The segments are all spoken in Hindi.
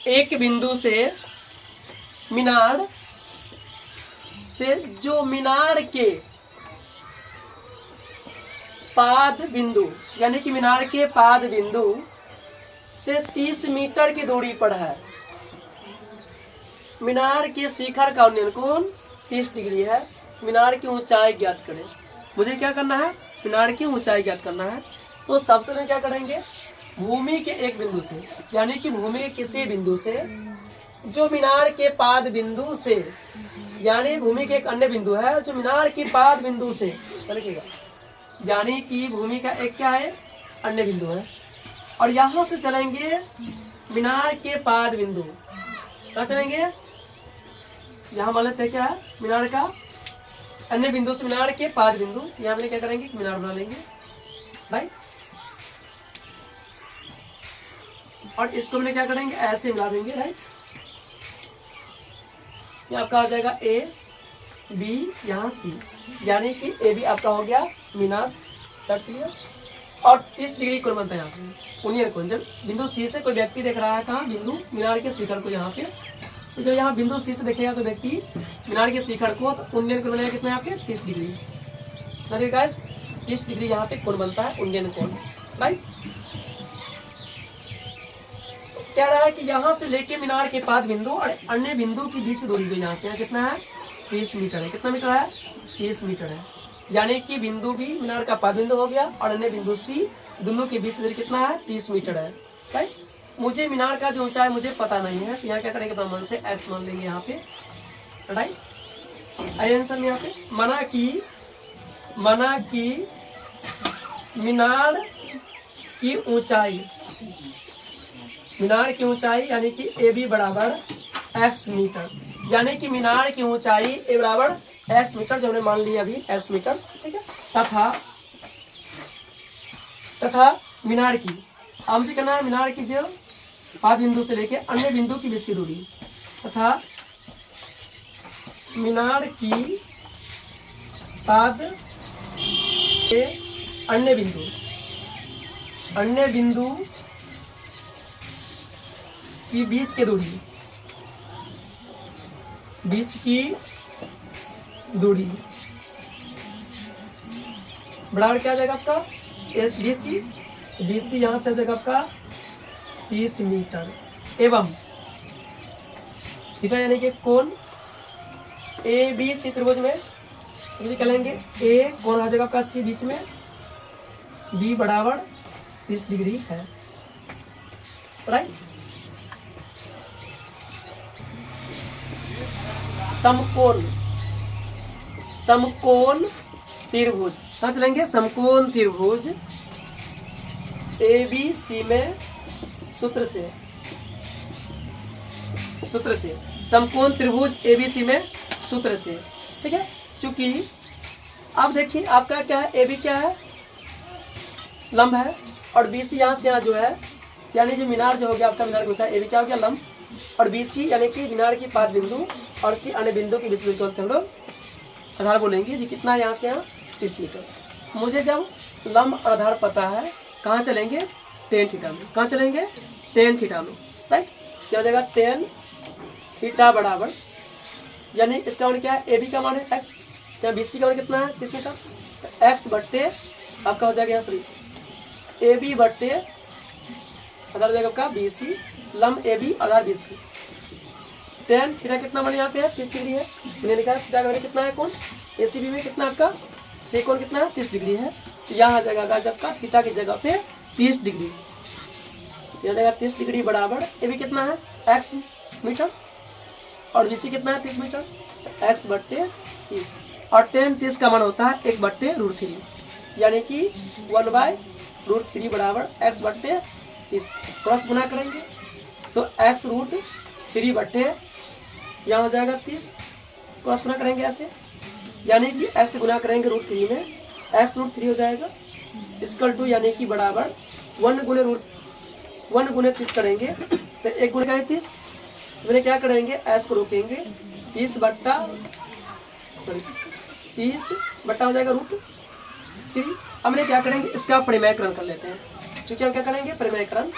एक बिंदु से मीनार से जो मीनार के पाद बिंदु यानी कि मीनार के पाद बिंदु से 30 मीटर की दूरी पर है। मीनार के शिखर का उन्नयन कोण 30 डिग्री है। मीनार की ऊंचाई ज्ञात करें। मुझे क्या करना है? मीनार की ऊंचाई ज्ञात करना है। तो सबसे पहले क्या करेंगे? भूमि के एक बिंदु से यानी कि भूमि के किसी बिंदु से जो मीनार के पाद बिंदु से यानी भूमि के एक अन्य बिंदु है जो मीनार की पाद बिंदु से देखिएगा, यानी कि भूमि का एक क्या है? अन्य बिंदु है। और यहां से चलेंगे मीनार के पाद बिंदु। कहाँ चलेंगे? यहाँ मान लेते हैं क्या है? मीनार का अन्य बिंदु से मीनार के पाद बिंदु। यहाँ में क्या करेंगे? मीनार बना लेंगे, राइट। और इसको मैंने क्या करेंगे? ऐसे मिला देंगे, राइट। ये आपका हो जाएगा ए बी, यहाँ सी, यानी कि ए बी आपका हो गया मीनार। क्लियर? और 30 डिग्री कोण बनता है यहाँ पे उन्नयन कोण। जब बिंदु सी से कोई व्यक्ति देख रहा है कहाँ? बिंदु मीनार के शिखर को यहाँ पे, तो जब यहाँ बिंदु सी से देखेगा तो व्यक्ति मीनार के शिखर को, तो उन्नयन कोण बनेगा कितना? यहाँ पे 30 डिग्री। 30 डिग्री यहाँ पे कोण बनता है, उन्नयन कोण, राइट। तो क्या रहा है कि यहाँ से लेके मीनार के पाद बिंदु और अन्य बिंदु के बीच की दूरी जो यहाँ से यहाँ कितना है? 30 मीटर है। कितना मीटर है? 30 मीटर है। यानी कि बिंदु भी मीनार का पाद बिंदु हो गया और अन्य बिंदु सी, दोनों के बीच दूरी कितना है? 30 मीटर है, राइट। मुझे मीनार का जो ऊंचाई मुझे पता नहीं है, तो यहाँ क्या करेंगे? अपना मन से x मान लेंगे यहाँ पे, राइट। आंसर में यहाँ पे माना कि मीनार की ऊंचाई यानी कि ए बी बराबर x मीटर, यानी कि मीनार की ऊंचाई ए बराबर x मीटर, जो हमने मान लिया अभी x मीटर, ठीक है। तथा मीनार की हमसे कहना है मीनार की जो पाद बिंदु से लेके अन्य बिंदु के बीच की दूरी, तथा मीनार की पाद के अन्य बिंदु की बीच की दूरी बराबर क्या आ जाएगा आपका? BC यहाँ से आ जाएगा आपका 30 मीटर। एवं थीटा यानी कि कोण ABC त्रिभुज में क्या लेंगे? A कोण आ जाएगा आपका C बीच में, B बराबर 30 डिग्री है, राइट। समकोण त्रिभुज कहाँ चलेंगे? समकोण त्रिभुज ABC में सूत्र से समकोण त्रिभुज ABC में सूत्र से, ठीक है। चूंकि अब देखिए आपका क्या है? AB क्या है? लंब है, और BC यहाँ से यहाँ जो है, यानी जो मीनार जो हो गया आपका, मीनार का AB क्या हो गया? लंब। और BC यानी कि मीनार की पाद बिंदु और C अन्य बिंदु के बीच में हम लोग आधार बोलेंगे जी। कितना है यहाँ से यहाँ? 30 मीटर। मुझे जब लंब और आधार पता है, कहाँ चलेंगे? tan थीटा में। कहाँ चलेंगे? tan थीटा में, राइट। क्या हो जाएगा? tan थीटा बराबर, यानी इसका मान क्या है? AB का मान है x, यहाँ BC का मान कितना है? 30 मीटर। तो x बट्टे आपका हो जाएगा यहाँ सॉरी AB बट्टे आधार हो जाएगा आपका BC, लंब AB आधार BC। tan थीटा कितना मान यहाँ पे है? 30 डिग्री है। मैंने लिखा है थीटा का कितना है? कोण ACB में कितना आपका? C कोण कितना है? 30 डिग्री है। तो यहाँ आ जाएगा गाइस आपका थीटा की जगह पे 30 डिग्री, यहाँ जाएगा 30 डिग्री बराबर AB कितना है? x मीटर, और BC कितना है? 30 मीटर, x बट्टे 30। और tan 30 का मान होता है 1/√3, यानी कि 1/√3 बराबर x बट्टे 30। क्रॉस गुना करेंगे तो x√3 बट्टे यहाँ हो जाएगा 30, क्रॉस गुना करेंगे ऐसे, यानी कि x गुना करेंगे √3 में, x√3 हो जाएगा इक्वल टू, यानी कि बराबर 1 गुने 30 करेंगे तो 1 गुने 30, मैंने क्या करेंगे? s को रोकेंगे, 30 बट्टा हो जाएगा √3। हमने क्या करेंगे? इसका परिमेयकरण कर लेते हैं। चूंकि हम क्या करेंगे? परिमेयकरण,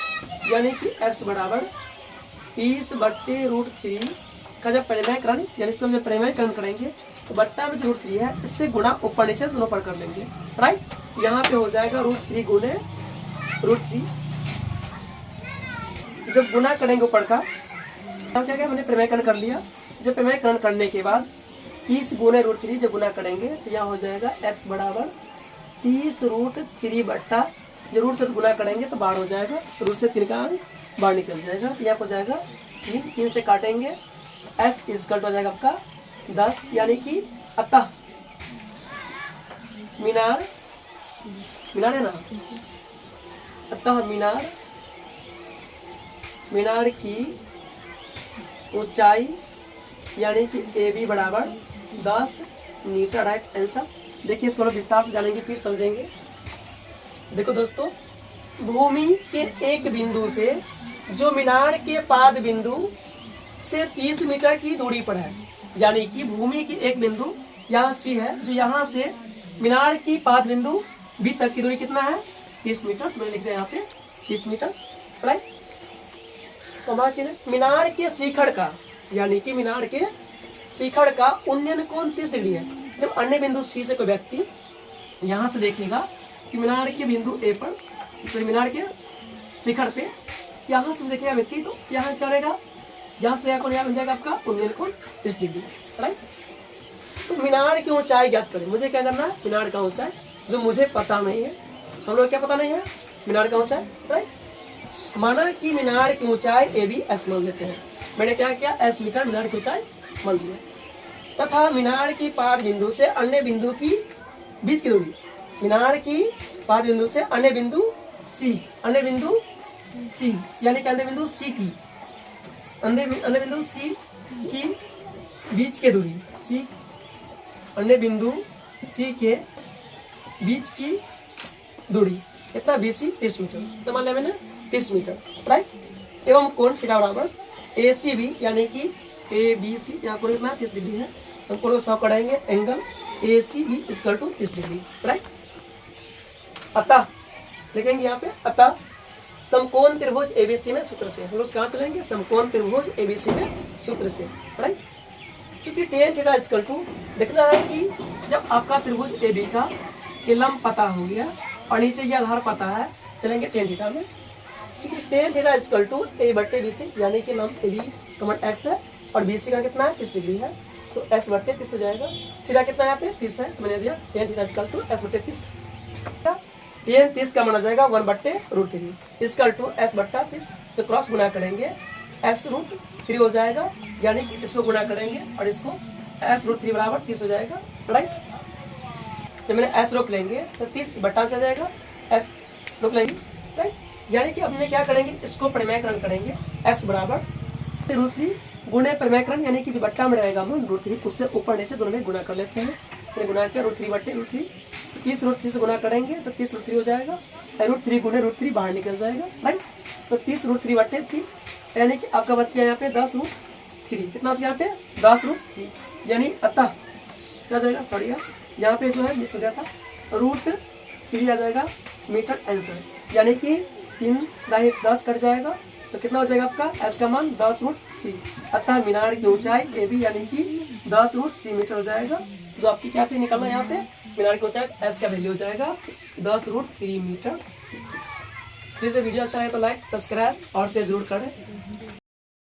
यानी कि x बराबर 30/√3 का जब परिमेयकरण यानी इसमें जब परिमेयकरण करेंगे तो बट्टा में जो √3 है इससे गुणा ऊपर नीचे दोनों पर कर लेंगे, राइट। यहाँ पे हो जाएगा √3 गुने √3। जब गुना करेंगे ऊपर का क्या क्या मैंने परिमेयकरण कर लिया। जब परिमेयकरण करने के बाद 30 गुने √3 जब गुना करेंगे तो यहाँ हो जाएगा x बराबर 30√3 बट्टा जब रूट से गुना करेंगे तो 12 हो जाएगा, रूट से 3 का अंक बाहर निकल जाएगा। तो यहाँ हो जाएगा 3 से काटेंगे s इक्वल हो जाएगा आपका 10, यानी कि अतः मीनार है ना, अतः मीनार की ऊंचाई यानी कि AB बराबर 10 मीटर, राइट आंसर। देखिए इसको विस्तार से जानेंगे फिर समझेंगे। देखो दोस्तों, भूमि के एक बिंदु से जो मीनार के पाद बिंदु से 30 मीटर की दूरी पर है, यानी कि भूमि की एक बिंदु यहाँ C है, जो यहाँ से मीनार की पाद बिंदु B तक की दूरी कितना है 30 मीटर। तो मैंने लिख दिया यहाँ पे 30 मीटर, राइट। तो हमारा चीज है मीनार के शिखर का, यानी कि मीनार के शिखर का उन्नयन कोण 30 डिग्री है। जब अन्य बिंदु C से कोई व्यक्ति यहाँ से देखेगा कि मीनार के बिंदु A पर, तो मीनार के शिखर पे यहाँ से देखेगा व्यक्ति, तो यहाँ क्या रहेगा, यहाँ से देखा बन जाएगा आपका उन्नयन कोण 30 डिग्री, राइट। तो मीनार की ऊंचाई ज्ञात करें। मुझे क्या करना है, मीनार का ऊंचाई, जो मुझे पता नहीं है, हम लोग क्या पता नहीं है, मीनार का ऊंचाई, राइट। माना कि मीनार की ऊंचाई AB x मान लेते हैं। मैंने क्या किया, s मीटर मीनार की ऊंचाई मान लिया, तथा मीनार की पाद बिंदु से अन्य बिंदु की बीच की दूरी, मीनार की पाद बिंदु से अन्य बिंदु C यानी कि अन्य बिंदु C की अन्य बिंदु C की बीच की दूरी, अन्य बिंदु C के बीच की दूरी कितना BC 30 मीटर। तो मान लिया मैंने 30 मीटर, राइट। एवं कोण थीटा बराबर ACB यानी कि ABC, यहाँ कोण कितना 30 डिग्री है, हम कोण को 100 करेंगे, angle ACB equal to 30 degree, right. अतः लिखेंगे यहाँ पे, अतः समकोण त्रिभुज ABC में सूत्र से, हम लोग कहाँ चलेंगे, समकोण त्रिभुज ABC में सूत्र से, राइट। क्योंकि tan थीटा इक्वल टू देखना है कि जब आपका त्रिभुज AB का ये लंब पता हो गया और नीचे ये आधार पता है, चलेंगे tan थीटा में। क्योंकि tan theta equal to A/BC यानी कि लंब AB कमन x है और BC का कितना है 30 डिग्री है, तो x/30 हो जाएगा। थीटा कितना है यहाँ पे 30 है, मैंने दिया tan theta equal to x/30। tan 30 का माना जाएगा 1/√3 इक्वल टू s/30। तो क्रॉस गुना करेंगे s√3 हो जाएगा, यानी कि इसको गुना करेंगे और इसको s√3 बराबर 30 हो जाएगा, राइट। जब मैंने s रोक लेंगे तो 30 बटा चल जाएगा, s रोक लेंगे, राइट। यानी कि हमने क्या करेंगे, इसको परिमेयकरण करेंगे, x बराबर √3 गुणे परिमेयकरण, यानी कि जो बट्टा में रहेगा हम √3 उससे ऊपर नीचे दोनों में गुना कर लेते हैं। मैंने गुना किया √3/√3, 30√3 से गुना करेंगे तो 30√3 हो जाएगा, √3 गुणे √3 बाहर निकल जाएगा, राइट। तो 30√3/3 यानी कि आपका बच गया यहाँ पे 10√3, कितना बच गया यहाँ पे 10√3, यानी अतः क्या जाएगा, सॉरी यहाँ पे जो है मिस हो गया था, √3 आ जाएगा मीटर आंसर, यानी कि 3 दाई 10 कट जाएगा, तो कितना हो जाएगा आपका s का मान 10√3। अतः मीनार की ऊंचाई AB यानी कि 10√3 मीटर हो जाएगा। जो आपकी क्या थी निकलना, यहाँ पे मीनार की ऊंचाई s का वैल्यू हो जाएगा 10√3 मीटर। फिर से वीडियो अच्छा है तो लाइक सब्सक्राइब और शेयर जरूर करें।